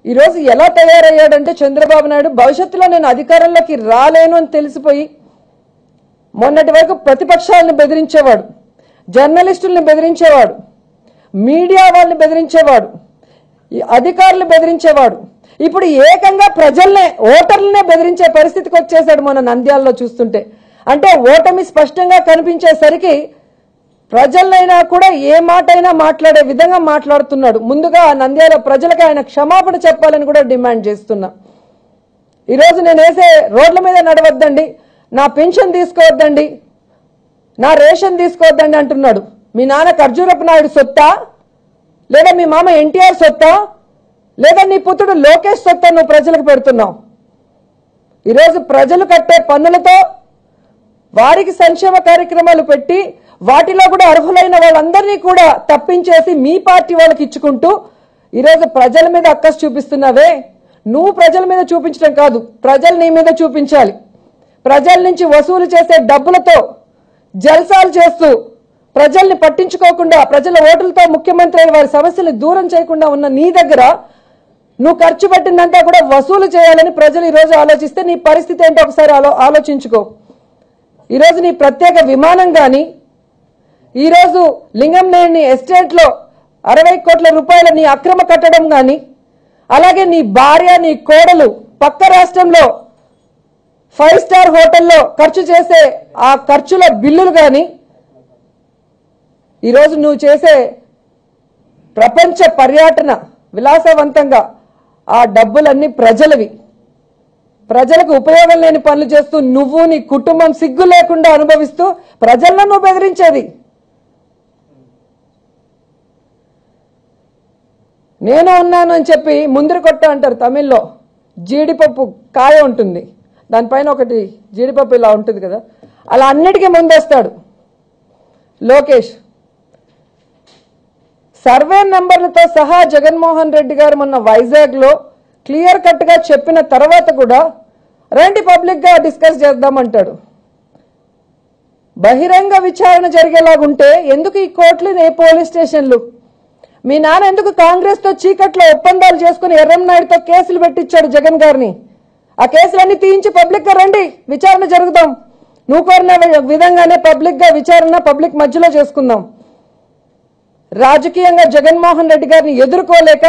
ఈ రోజు ఎలా తయారయ్యాడంటే చంద్రబాబు నాయుడు భవిష్యత్తులో నేను అధికారంలోకి రాలేను అని తెలిసిపోయి మొన్నటి వరకు ప్రతిపక్షాలను బెదిరించేవాడు, జర్నలిస్టుల్ని బెదిరించేవాడు, మీడియా వాళ్ళని బెదిరించేవాడు, అధికారులు బెదిరించేవాడు. ఇప్పుడు ఏకంగా ప్రజల్నే, ఓటర్లనే బెదిరించే పరిస్థితికి వచ్చేసాడు మన నంద్యాలలో చూస్తుంటే. అంటే ఓటమి స్పష్టంగా కనిపించేసరికి ప్రజలైనా కూడా ఏ మాటైనా మాట్లాడే విధంగా మాట్లాడుతున్నాడు. ముందుగా నంద్యాల ప్రజలకు ఆయన క్షమాపణ చెప్పాలని కూడా డిమాండ్ చేస్తున్నా. ఈరోజు నేను వేసే రోడ్ల మీద నడవద్దండి, నా పెన్షన్ తీసుకోవద్దండి, నా రేషన్ తీసుకోవద్దండి అంటున్నాడు. మీ నాన్న ఖర్జూరపు నాయుడు సొత్తా, లేదా మీ మామ ఎన్టీఆర్ సొత్తా, లేదా నీ పుత్రుడు లోకేష్ సొత్తా నువ్వు ప్రజలకు పెడుతున్నావు? ఈరోజు ప్రజలు కట్టే పన్నులతో వారికి సంక్షేమ కార్యక్రమాలు పెట్టి వాటిలో కూడా అర్హులైన వాళ్ళందరినీ కూడా తప్పించేసి మీ పార్టీ వాళ్ళకి ఇచ్చుకుంటూ ఈరోజు ప్రజల మీద అక్కసు చూపిస్తున్నావే. నువ్వు ప్రజల మీద చూపించడం కాదు, ప్రజలు నీ మీద చూపించాలి. ప్రజల నుంచి వసూలు చేసే డబ్బులతో జల్సాలు చేస్తూ ప్రజల్ని పట్టించుకోకుండా ప్రజల ఓటులతో ముఖ్యమంత్రి అయిన వారి సమస్యలు దూరం చేయకుండా ఉన్న నీ దగ్గర నువ్వు ఖర్చు పెట్టిందంతా కూడా వసూలు చేయాలని ప్రజలు ఈరోజు ఆలోచిస్తే నీ పరిస్థితి ఏంటో ఒకసారి ఆలోచించుకో. ఈరోజు నీ ప్రత్యేక విమానం గాని, ఈరోజు లింగంనేని ఎస్టేట్లో 60 కోట్ల రూపాయల నీ అక్రమ కట్టడం గాని, అలాగే నీ భార్య నీ కోడలు పక్క రాష్ట్రంలో 5 స్టార్ హోటల్లో ఖర్చు చేసే ఆ ఖర్చుల బిల్లులు గాని, ఈరోజు నువ్వు చేసే ప్రపంచ పర్యటన విలాసవంతంగా ఆ డబ్బులన్నీ ప్రజలవి. ప్రజలకు ఉపయోగం లేని పనులు చేస్తూ నువ్వు నీ కుటుంబం సిగ్గు లేకుండా అనుభవిస్తూ ప్రజలను నువ్వు బెదిరించేది. నేను ఉన్నాను అని చెప్పి ముందర కొట్ట అంటారు తమిళ్లో. జీడిపప్పు కాయ ఉంటుంది, దానిపైన ఒకటి జీడిపప్పు ఇలా ఉంటుంది కదా, అలా అన్నిటికీ ముందేస్తాడు లోకేష్. సర్వే నంబర్లతో సహా జగన్మోహన్ రెడ్డి గారు మొన్న వైజాగ్ లో క్లియర్ కట్ గా చెప్పిన తర్వాత కూడా రండి పబ్లిక్ గా డిస్కస్ చేద్దామంటాడు. బహిరంగ విచారణ జరిగేలాగుంటే ఎందుకు ఈ కోర్టులు, ఏ పోలీస్ స్టేషన్లు? మీ నాన్న ఎందుకు కాంగ్రెస్ తో చీకట్లో ఒప్పందాలు చేసుకుని ఎర్రంనాయుడుతో కేసులు పెట్టించాడు జగన్ గారిని? ఆ కేసులన్నీ తీయించి పబ్లిక్ గా రండి, విచారణ జరుగుదాం. నువ్వు కోరిన విధంగానే పబ్లిక్ గా విచారణ పబ్లిక్ మధ్యలో చేసుకుందాం. రాజకీయంగా జగన్మోహన్ రెడ్డి గారిని ఎదుర్కోలేక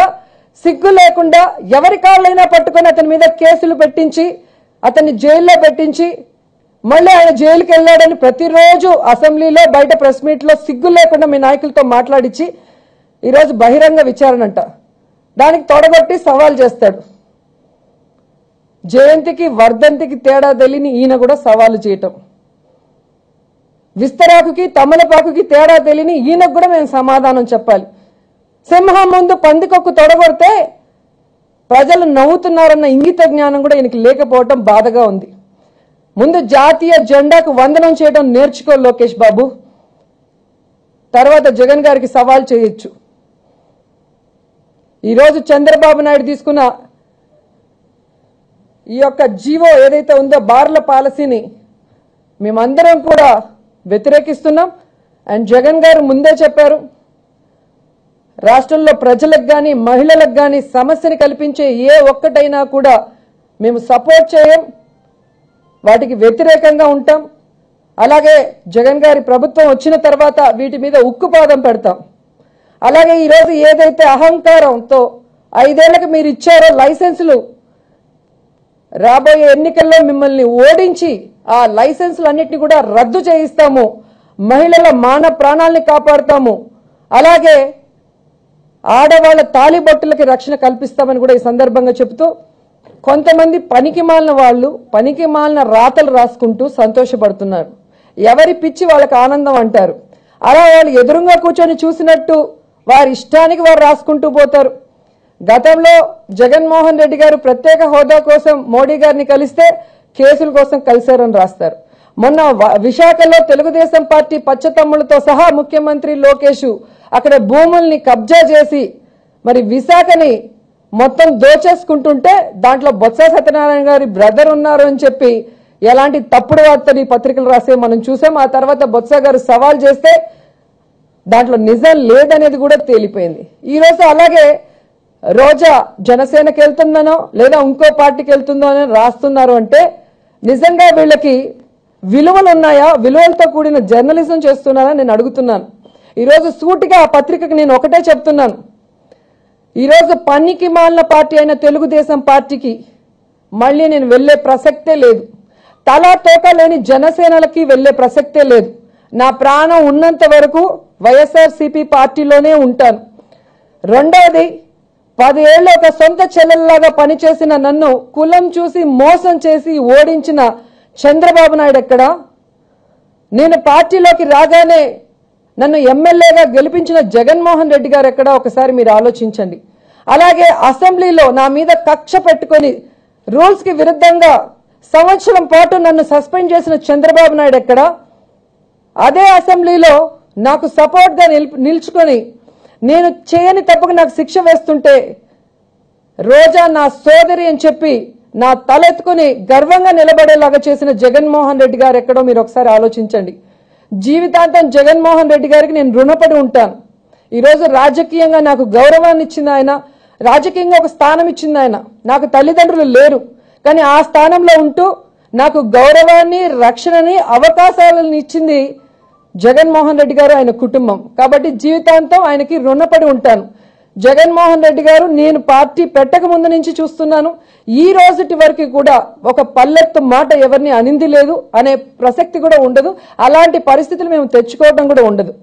సిగ్గు లేకుండా ఎవరి కాళ్ళైనా పట్టుకొని అతని మీద కేసులు పెట్టించి అతన్ని జైల్లో పెట్టించి మళ్ళీ ఆయన జైలుకి వెళ్ళాడని ప్రతిరోజు అసెంబ్లీలో బయట ప్రెస్ మీట్ లో సిగ్గు లేకుండా మీ నాయకులతో మాట్లాడించి ఈరోజు బహిరంగ విచారణ అంట, దానికి తొడగొట్టి సవాల్ చేస్తాడు. జయంతికి వర్ధంతికి తేడా తెలియని ఈయన కూడా సవాలు చేయటం, విస్తరాకుకి తమలపాకుకి తేడా తెలియని ఈయనకు కూడా మేము సమాధానం చెప్పాలి. సింహం ముందు పందికొక్కు తొడగొడితే ప్రజలు నవ్వుతున్నారన్న ఇంగిత జ్ఞానం కూడా ఈయనకి లేకపోవటం బాధగా ఉంది. ముందు జాతీయ జెండాకు వందనం చేయడం నేర్చుకో లోకేష్ బాబు, తర్వాత జగన్ గారికి సవాల్ చేయొచ్చు. ఈరోజు చంద్రబాబు నాయుడు తీసుకున్న ఈ యొక్క జీవో ఏదైతే ఉందో బార్ల పాలసీని మేమందరం కూడా వ్యతిరేకిస్తున్నాం. అండ్ జగన్ గారు ముందే చెప్పారు, రాష్ట్రంలో ప్రజలకు గాని మహిళలకు గాని సమస్యని కల్పించే ఏ ఒక్కటైనా కూడా మేము సపోర్ట్ చేయం, వాటికి వ్యతిరేకంగా ఉంటాం. అలాగే జగన్ గారి ప్రభుత్వం వచ్చిన తర్వాత వీటి మీద ఉక్కుపాదం పెడతాం. అలాగే ఈరోజు ఏదైతే అహంకారంతో 5 ఏళ్లకు మీరు ఇచ్చారో లైసెన్సులు, రాబోయే ఎన్నికల్లో మిమ్మల్ని ఓడించి ఆ లైసెన్సులన్నింటినీ కూడా రద్దు చేయిస్తాము, మహిళల మాన ప్రాణాలని కాపాడుతాము, అలాగే ఆడవాళ్ల తాలిబొట్టులకి రక్షణ కల్పిస్తామని కూడా ఈ సందర్భంగా చెబుతూ, కొంతమంది పనికిమాలిన వాళ్ళు పనికిమాలిన రాతలు రాసుకుంటూ సంతోషపడుతున్నారు. ఎవరి పిచ్చి వాళ్ళకి ఆనందం అంటారు. అలా వాళ్ళు ఎదురుగా కూర్చొని చూసినట్టు వారి ఇష్టానికి వారు రాసుకుంటూ పోతారు. గతంలో జగన్మోహన్ రెడ్డి గారు ప్రత్యేక హోదా కోసం మోడీ గారిని కలిస్తే కేసుల కోసం కలిశారని రాస్తారు. మొన్న విశాఖలో తెలుగుదేశం పార్టీ పచ్చతమ్ములతో సహా ముఖ్యమంత్రి లోకేష్ అక్కడ భూముల్ని కబ్జా చేసి మరి విశాఖని మొత్తం దోచేసుకుంటుంటే దాంట్లో బొత్స సత్యనారాయణ గారి బ్రదర్ ఉన్నారు అని చెప్పి ఎలాంటి తప్పుడు వార్తలు ఈ పత్రికలు రాసే మనం చూసాం. ఆ తర్వాత బొత్స గారు సవాల్ చేస్తే దాంట్లో నిజం లేదనేది కూడా తేలిపోయింది. ఈ రోజు అలాగే రోజా జనసేనకి వెళ్తుందనో లేదా ఇంకో పార్టీకి వెళ్తుందో అని రాస్తున్నారు అంటే నిజంగా వీళ్ళకి విలువలు ఉన్నాయా, విలువలతో కూడిన జర్నలిజం చేస్తున్నారా నేను అడుగుతున్నాను. ఈరోజు సూటిగా ఆ పత్రికకు నేను ఒకటే చెప్తున్నాను, ఈరోజు పనికి మాలిన పార్టీ అయిన తెలుగుదేశం పార్టీకి మళ్ళీ నేను వెళ్లే ప్రసక్తే లేదు. తలా తోక లేని జనసేనలకి వెళ్లే ప్రసక్తే లేదు. నా ప్రాణం ఉన్నంత వరకు వైఎస్ఆర్సీపీ పార్టీలోనే ఉంటాను. రెండవది, 10 ఏళ్ళు ఒక సొంత చెల్లెల్లాగా పనిచేసిన నన్ను కులం చూసి మోసం చేసి ఓడించిన చంద్రబాబు నాయుడు ఎక్కడా? నేను పార్టీలోకి రాగానే నన్ను ఎమ్మెల్యేగా గెలిపించిన జగన్మోహన్ రెడ్డి గారు ఎక్కడా? ఒకసారి మీరు ఆలోచించండి. అలాగే అసెంబ్లీలో నా మీద కక్ష పెట్టుకొని రూల్స్ కి విరుద్ధంగా సంవత్సరం పాటు నన్ను సస్పెండ్ చేసిన చంద్రబాబు నాయుడు ఎక్కడా? అదే అసెంబ్లీలో నాకు సపోర్ట్ గా నిల్చుకొని నేను చేయని తప్పకు నాకు శిక్ష వేస్తుంటే రోజా నా సోదరి అని చెప్పి నా తలెత్తుకుని గర్వంగా నిలబడేలాగా చేసిన జగన్మోహన్ రెడ్డి గారు ఎక్కడో మీరు ఒకసారి ఆలోచించండి. జీవితాంతం జగన్మోహన్ రెడ్డి గారికి నేను రుణపడి ఉంటాను. ఈరోజు రాజకీయంగా నాకు గౌరవాన్ని ఇచ్చింది ఆయన, రాజకీయంగా ఒక స్థానం ఇచ్చింది ఆయన. నాకు తల్లిదండ్రులు లేరు, కానీ ఆ స్థానంలో ఉంటూ నాకు గౌరవాన్ని, రక్షణని, అవకాశాలను ఇచ్చింది జగన్మోహన్ రెడ్డి గారు, ఆయన కుటుంబం. కాబట్టి జీవితాంతం ఆయనకి రుణపడి ఉంటాను. జగన్మోహన్ రెడ్డి గారు నేను పార్టీ పెట్టక ముందు నుంచి చూస్తున్నాను, ఈ రోజుటి వరకు కూడా ఒక పల్లెత్తు మాట ఎవరిని అనింది లేదు, అనే ప్రసక్తి కూడా ఉండదు. అలాంటి పరిస్థితులు మేము తెచ్చుకోవడం కూడా ఉండదు.